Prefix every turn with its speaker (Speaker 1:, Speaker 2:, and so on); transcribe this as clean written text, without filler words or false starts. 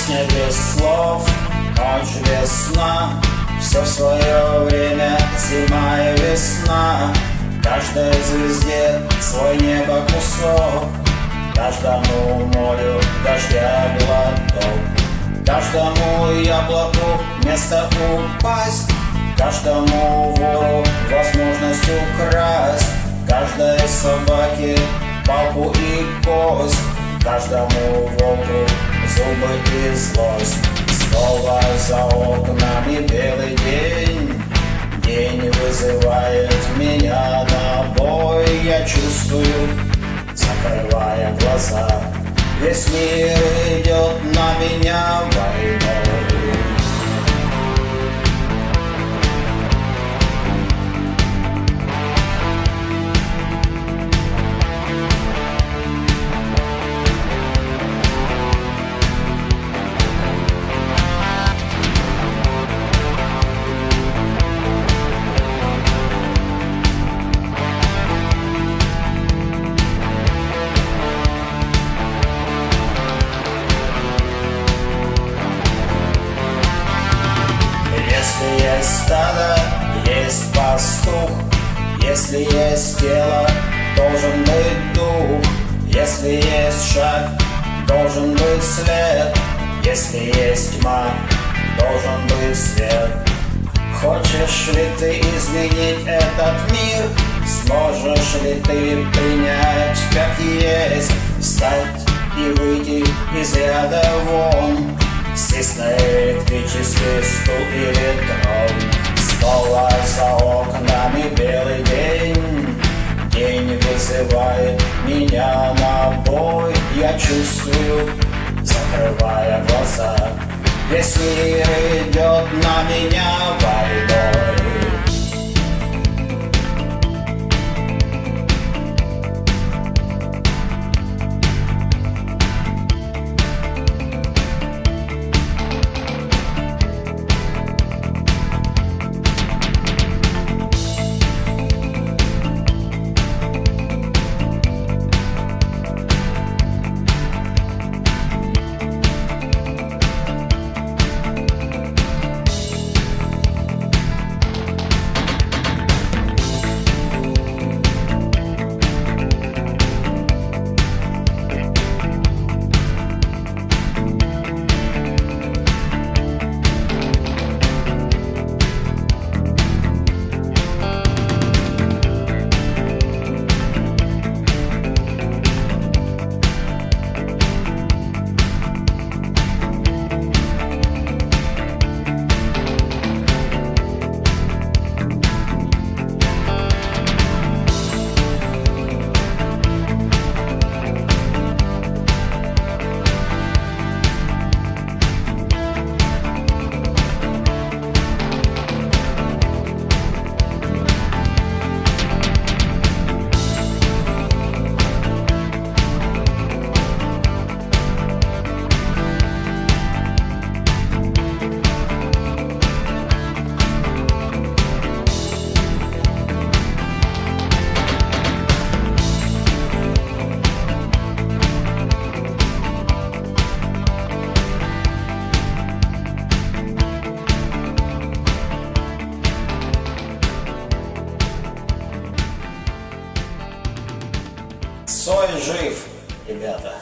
Speaker 1: Песня без слов, ночь без сна, все в свое время, зима и весна. Каждой звезде свой небо кусок, каждому морю дождя глоток, каждому яблоку место упасть, каждому вору возможность украсть, каждой собаке палку и кость, каждому волку зубы и злость. Снова за окнами белый день, день вызывает меня на бой. Я чувствую, закрывая глаза, весь мир идет на меня войной. Если есть стадо, есть пастух, если есть тело, должен быть дух, если есть шаг, должен быть след, если есть тьма, должен быть свет. Хочешь ли ты изменить этот мир? Сможешь ли ты принять как есть? Встать и выйти из ряда вон, сесть на электрический стул или трон. Снова за окнами белый день, день вызывает меня на бой. Я чувствую, закрывая глаза, весь мир идет на меня войной. Сой жив, ребята.